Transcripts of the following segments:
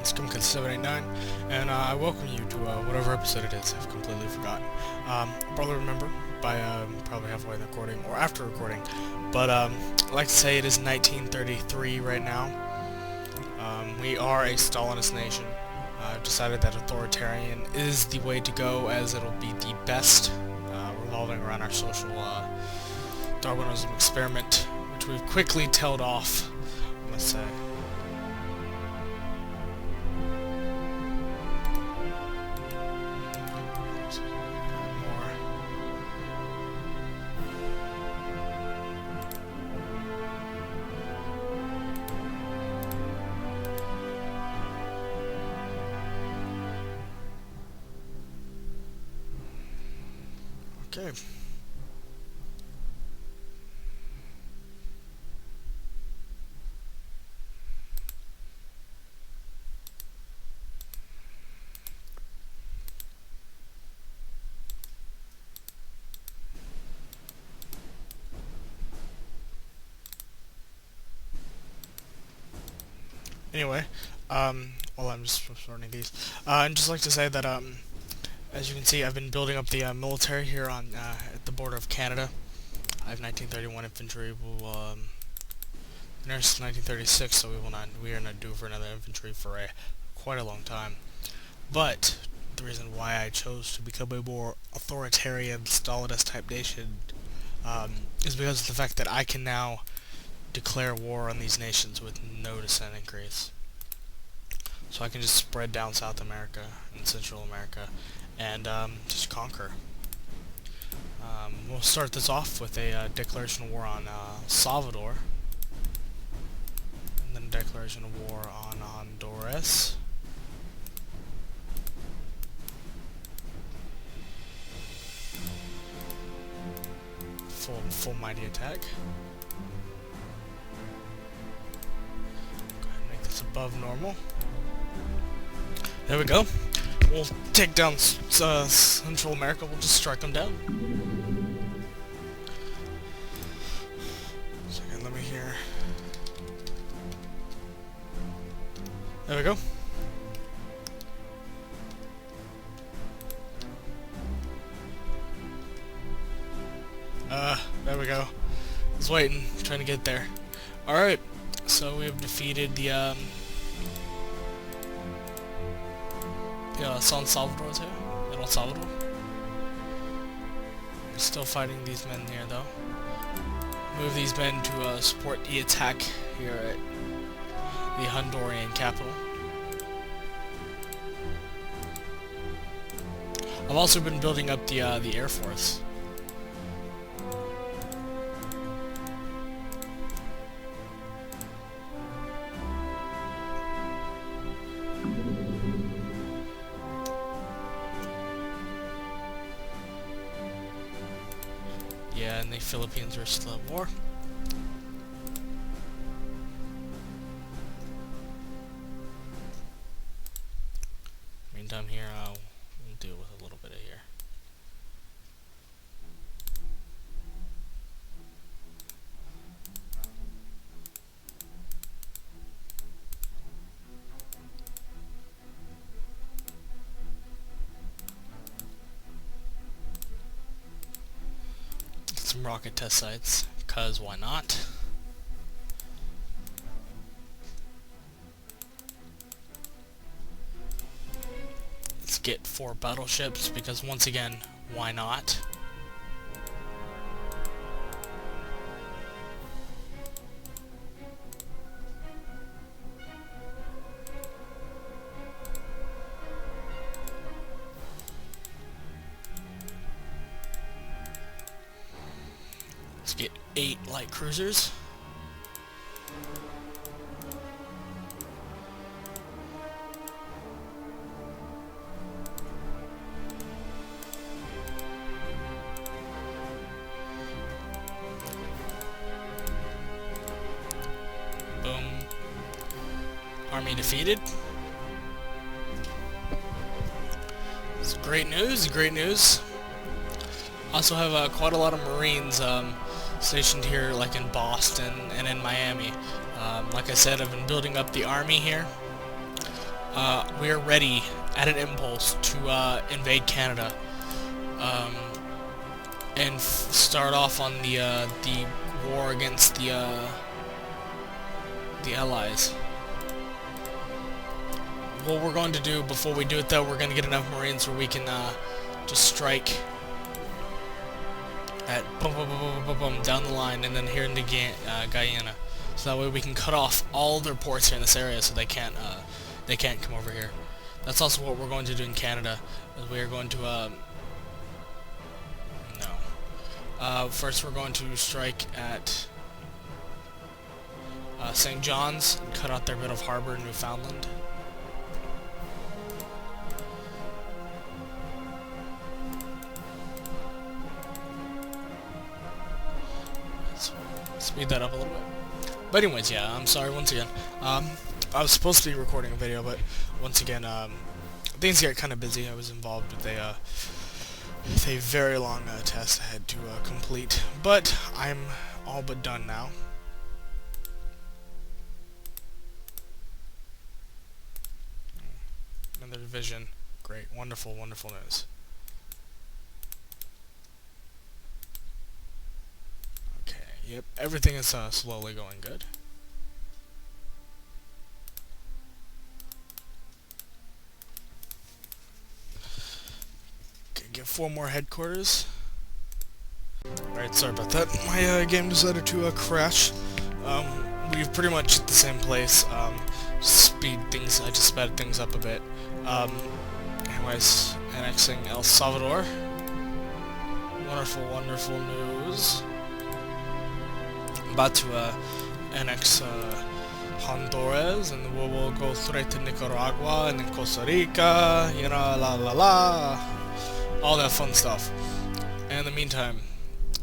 Scumcut789, and I welcome you to whatever episode it is. I've completely forgotten. I'll probably remember by probably halfway in the recording or after recording, but I'd like to say it is 1933 right now. We are a Stalinist nation. I've decided that authoritarian is the way to go, as it'll be the best, revolving around our social Darwinism experiment, which we've quickly tailed off, I must say. Okay. Anyway, well, I'm just sorting these. I'd just like to say that, as you can see, I've been building up the military here on at the border of Canada. I have 1931 infantry. We'll been there since 1936, so we are not due for another infantry for quite a long time. But the reason why I chose to become a more authoritarian, Stalinist type nation is because of the fact that I can now declare war on these nations with no dissent increase. So I can just spread down South America and Central America and just conquer. We'll start this off with a declaration of war on Salvador, and then a declaration of war on Honduras, full mighty attack. Go ahead and make this above normal. There we go. We'll take down Central America. We'll just strike them down. Second, let me hear. There we go. There we go. I was waiting, trying to get there. Alright, so we have defeated the San Salvador too. Little Salvador. We're still fighting these men here though. Move these men to support the attack here at the Honduran capital. I've also been building up the Air Force. Yeah, and the Philippines are still at war. Meantime here, we'll deal with a little bit of here. Some rocket test sites, cause why not? Let's get 4 battleships, because once again, why not? Let's get 8 light cruisers. Boom. Army defeated. It's great news, great news. Also have quite a lot of Marines stationed here, like in Boston and in Miami. Like I said, I've been building up the army here. we are ready at an impulse to invade Canada, um, and start off on the war against the Allies. What we're going to do before we do it, though, we're going to get enough Marines where we can just strike at boom, boom, boom, boom, boom, boom, down the line, and then here into Guyana. So that way we can cut off all their ports here in this area, so they can't come over here. That's also what we're going to do in Canada. Is we are going to first we're going to strike at St. John's and cut out their bit of harbor in Newfoundland. Let's speed that up a little bit. But anyways, yeah, I'm sorry once again. I was supposed to be recording a video, but once again, things got kind of busy. I was involved with a very long test I had to complete, but I'm all but done now. Another division. Great. Wonderful, wonderful news. Okay, yep, everything is slowly going good. Okay, get 4 more headquarters. Alright, sorry about that. My game decided to crash. We've pretty much at the same place. I just sped things up a bit. Anyways, annexing El Salvador. Wonderful, wonderful news. I'm about to annex Honduras, and we'll go straight to Nicaragua, and then Costa Rica, you know, la la la. All that fun stuff. And in the meantime,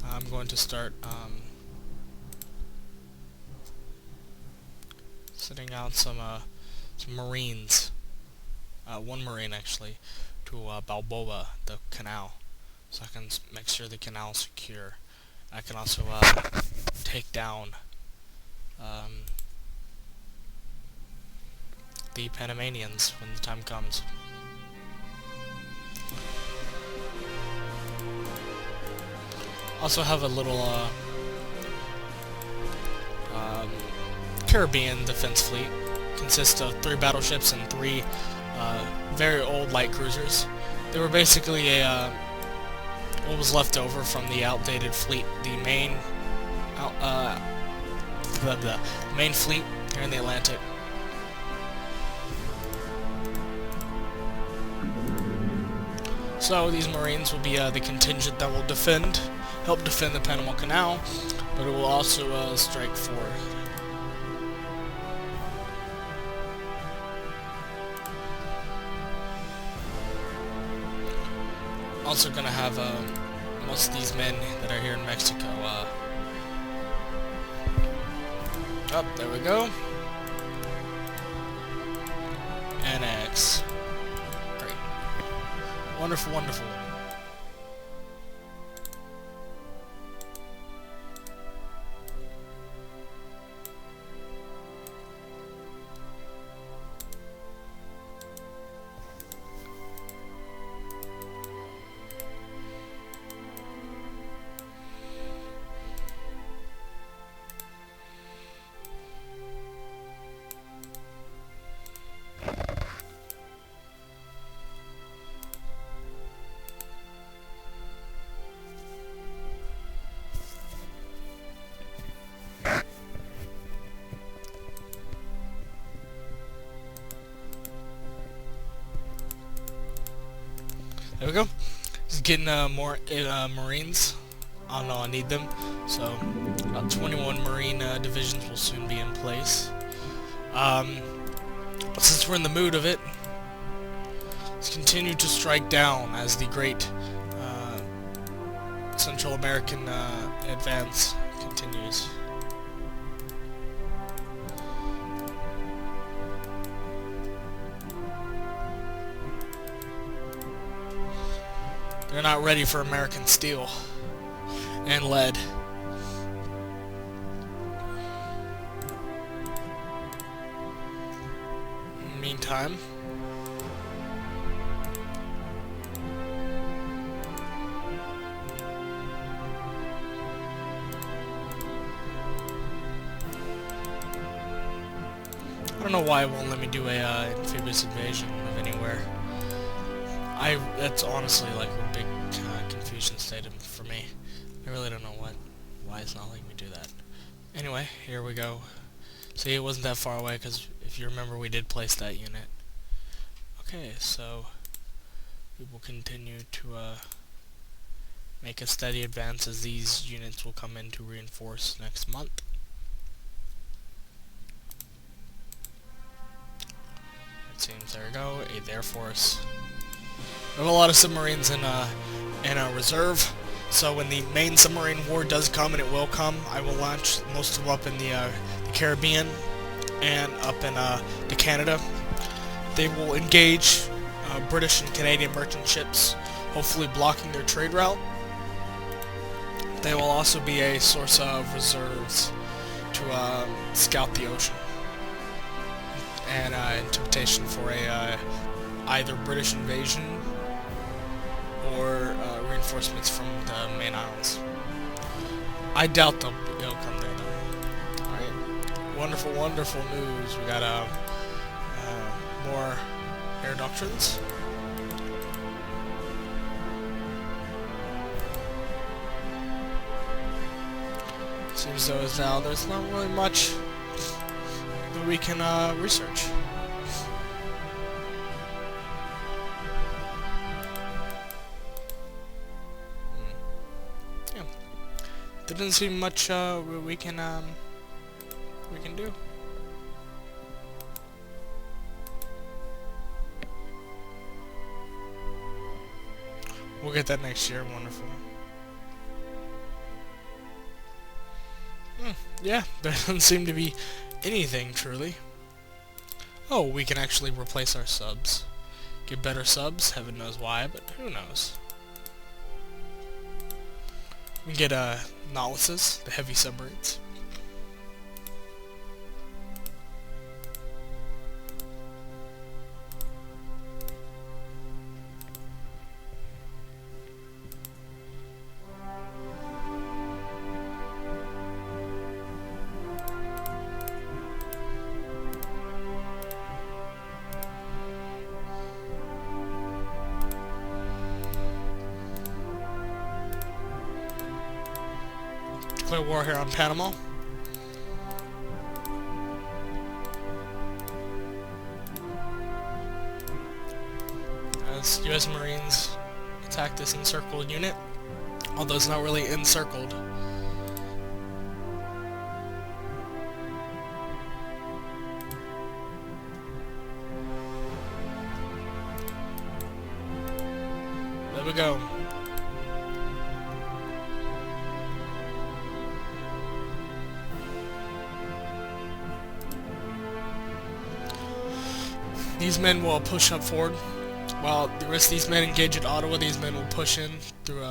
I'm going to start sending out some Marines, 1 Marine actually, to Balboa, the canal, so I can make sure the canal is secure. I can also take down the Panamanians when the time comes. Also have a little Caribbean defense fleet. Consists of 3 battleships and 3 very old light cruisers. They were basically what was left over from the outdated fleet, the main main fleet here in the Atlantic. So these Marines will be the contingent that will help defend the Panama Canal, but it will also strike forward. Also gonna have most of these men that are here in Mexico. There we go. Annex. Great. Wonderful, wonderful. There we go. Just getting more Marines. I don't know, I need them. So, about 21 Marine divisions will soon be in place. But since we're in the mood of it, let's continue to strike down as the great Central American advance continues. They're not ready for American steel and lead. meantime, I don't know why it won't let me do a amphibious invasion of anywhere. That's honestly like a big confusion state for me. I really don't know why it's not letting me do that. Anyway, here we go. See, it wasn't that far away because if you remember, we did place that unit. Okay, so we will continue to make a steady advance as these units will come in to reinforce next month. It seems, there we go, 8th Air Force. We have a lot of submarines in a reserve, so when the main submarine war does come, and it will come, I will launch most of them up in the Caribbean and up in the Canada. They will engage British and Canadian merchant ships, hopefully blocking their trade route. They will also be a source of reserves to scout the ocean and interpretation for a either British invasion or reinforcements from the main islands. I doubt they'll come there though. Alright, wonderful, wonderful news. We got more air doctrines. Seems though as now there's not really much that we can research. Yeah, there doesn't seem much we can do. We'll get that next year. Wonderful. Yeah, there doesn't seem to be anything, truly. Oh, we can actually replace our subs. Get better subs, heaven knows why, but who knows. We can get Nautiluses, the heavy submarines. Declare war here on Panama. As U.S. Marines attack this encircled unit, although it's not really encircled. There we go. These men will push up forward. While the rest of these men engage at Ottawa, these men will push in through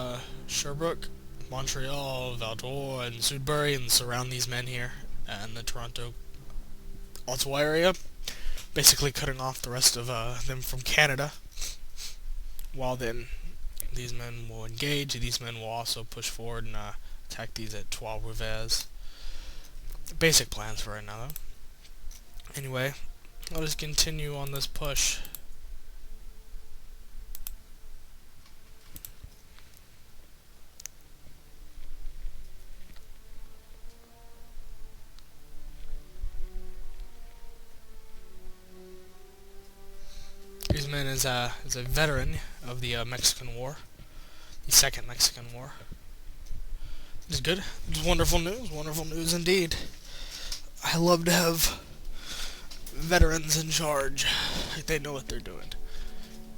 Sherbrooke, Montreal, Val-d'Or, and Sudbury, and surround these men here in the Toronto, Ottawa area, basically cutting off the rest of them from Canada. While then, these men will engage. These men will also push forward and attack these at Trois-Rivières. Basic plans for right now, though. Anyway, let us continue on this push. This man is a veteran of the Mexican War, the Second Mexican War. It's good. It's wonderful news indeed. I love to have veterans in charge. Like they know what they're doing.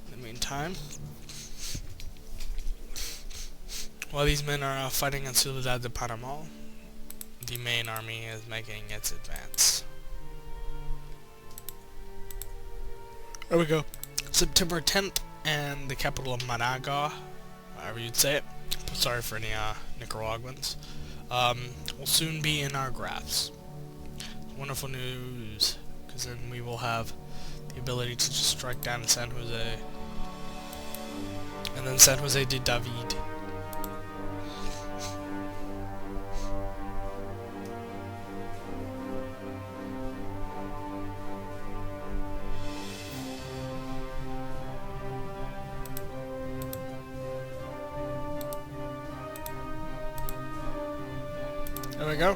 In the meantime, while these men are fighting in Ciudad de Panama, the main army is making its advance. There we go. September 10th, and the capital of Managua, however you'd say it. Sorry for any Nicaraguans. Will soon be in our graphs. Wonderful news, because then we will have the ability to just strike down San Jose. And then San Jose de David. There we go.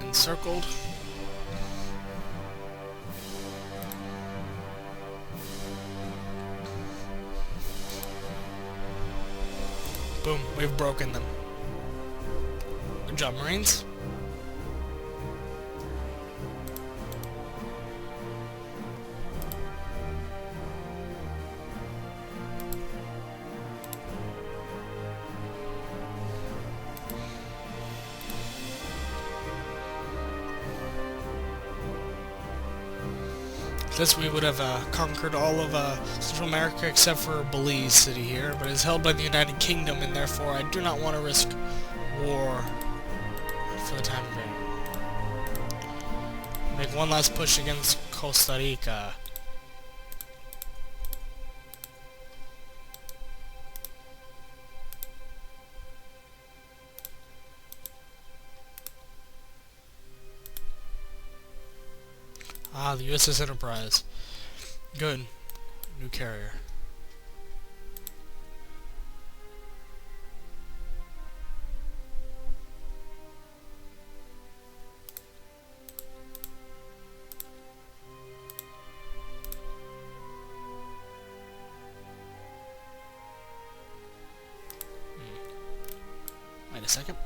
Encircled. Boom, we've broken them. Good job, Marines. This we would have conquered all of Central America except for Belize City here, but it is held by the United Kingdom, and therefore I do not want to risk war for the time being. Make one last push against Costa Rica. Ah, the USS Enterprise. Good. New carrier. Wait a second.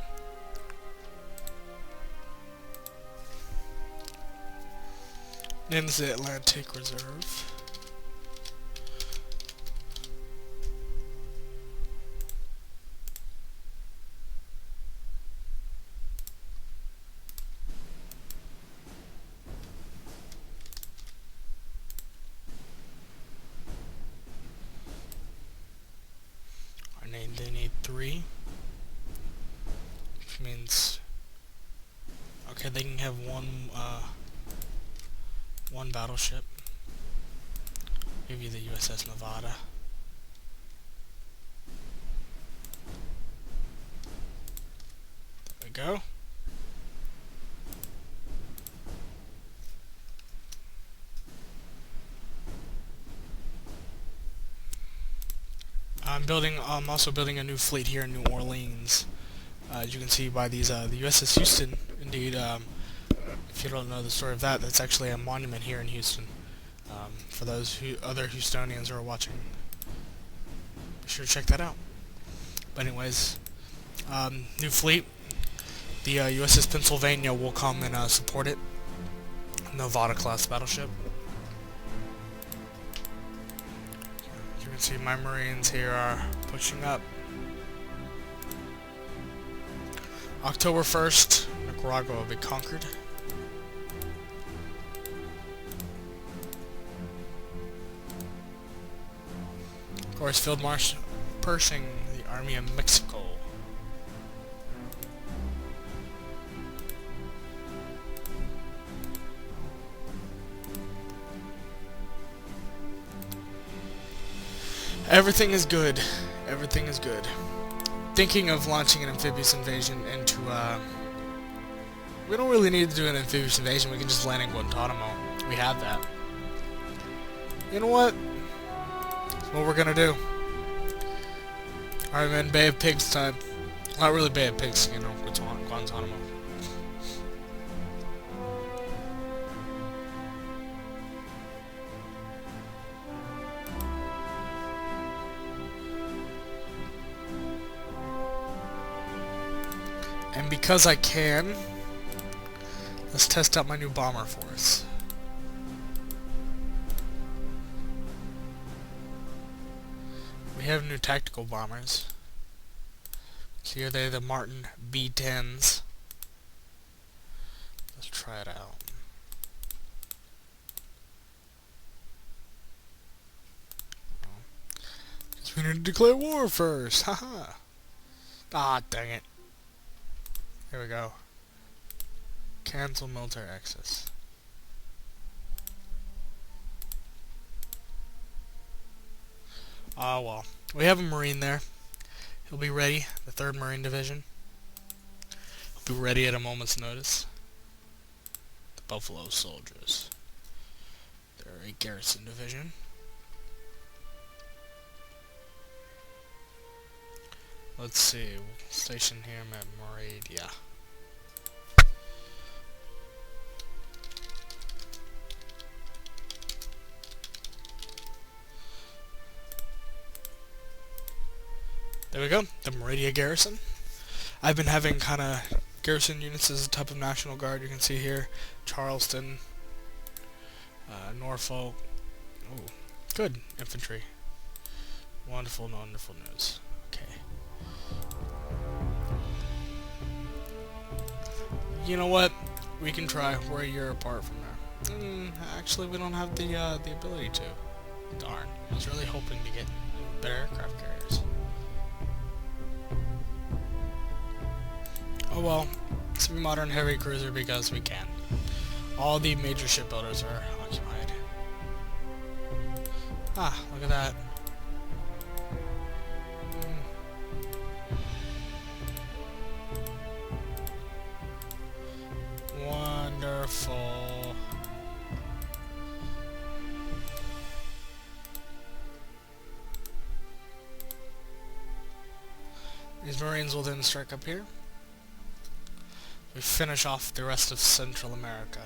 Name's the Atlantic Reserve. They need 3. Which means... okay, they can have one battleship. Maybe the USS Nevada. There we go. I'm also building a new fleet here in New Orleans. As you can see by these, the USS Houston, indeed, if you don't know the story of that, that's actually a monument here in Houston. For those other Houstonians who are watching, be sure to check that out. But anyways, new fleet. The USS Pennsylvania will come and support it. Nevada class battleship. As you can see, my Marines here are pushing up. October 1st, Nicaragua will be conquered. Of course, Field Marshal Pershing, the Army of Mexico. Everything is good. Everything is good. Thinking of launching an amphibious invasion into, we don't really need to do an amphibious invasion, we can just land in Guantanamo. We have that. You know what? That's what we're gonna do. Alright man, Bay of Pigs time. Not really Bay of Pigs, you know, Guantanamo. And because I can, let's test out my new bomber force. We have new tactical bombers. So here they're the Martin B-10s. Let's try it out. Guess we need to declare war first. Haha. Ah, dang it. Here we go. Cancel military access. Well, we have a Marine there. He'll be ready, the 3rd Marine Division. He'll be ready at a moment's notice. The Buffalo Soldiers. They're a garrison division. Let's see, station here at Moradia. There we go, the Moradia Garrison. I've been having kind of garrison units as a type of National Guard. You can see here, Charleston, Norfolk. Oh, good infantry. Wonderful, wonderful news. Okay. You know what? We can try. We're a year apart from there. Actually, we don't have the ability to. Darn. I was really hoping to get better aircraft carriers. Oh well, semi-modern heavy cruiser because we can. All the major shipbuilders are occupied. Ah, look at that. Wonderful. These Marines will then strike up here. We finish off the rest of Central America.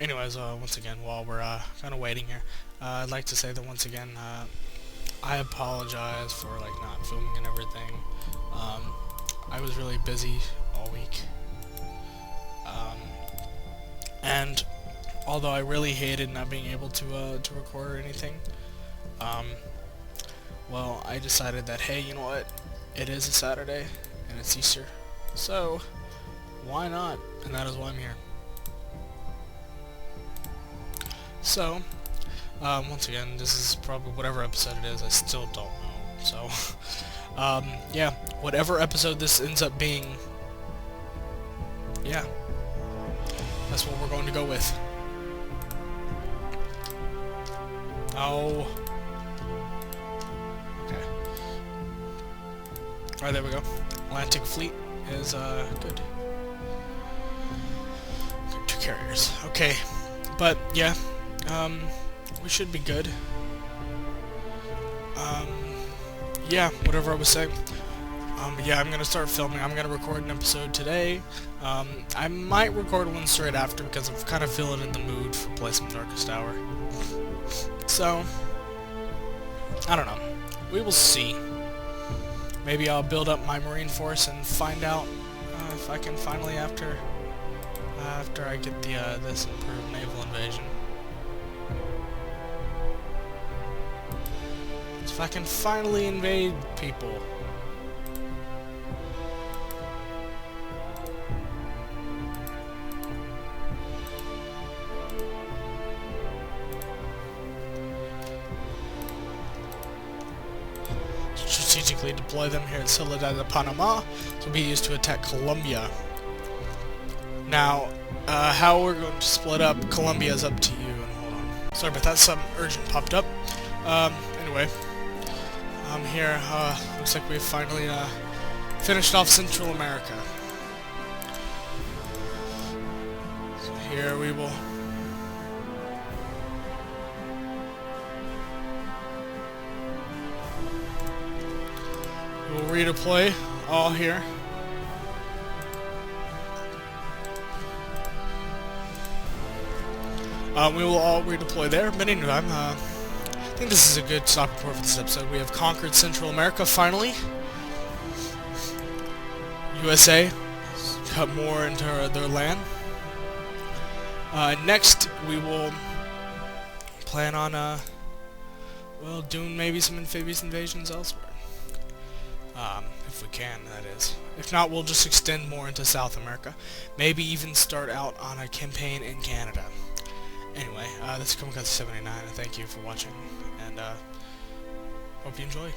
Anyways, once again, while we're kind of waiting here, I'd like to say that once again, I apologize for not filming and everything. I was really busy all week, and although I really hated not being able to record or anything, well, I decided that, hey, you know what? It is a Saturday, and it's Easter, so why not? And that is why I'm here. So, once again, this is probably whatever episode it is, I still don't know. So, yeah, whatever episode this ends up being, yeah, that's what we're going to go with. Oh. Okay. Alright, there we go. Atlantic Fleet is, good. 2 carriers. Okay. But, yeah. We should be good. Yeah, whatever I was saying. Yeah, I'm gonna start filming. I'm gonna record an episode today. I might record one straight after because I'm kind of feeling in the mood for Play Some Darkest Hour. So, I don't know. We will see. Maybe I'll build up my Marine force and find out if I can finally, after I get this improved naval invasion. If I can finally invade people. Strategically deploy them here at Ciudad de Panama, so be used to attack Colombia. Now, how we're going to split up Colombia is up to you. And hold on. Sorry about that, something urgent popped up. Anyway. Here, looks like we've finally, finished off Central America. So here we will... We'll redeploy all here. We will all redeploy there, but anyway, I think this is a good stopping point for this episode. We have conquered Central America, finally. USA cut more into their land. Next, we will plan on, well, doing maybe some amphibious invasions elsewhere. If we can, that is. If not, we'll just extend more into South America. Maybe even start out on a campaign in Canada. Anyway, this is Kamikaze79, and thank you for watching, and hope you enjoy.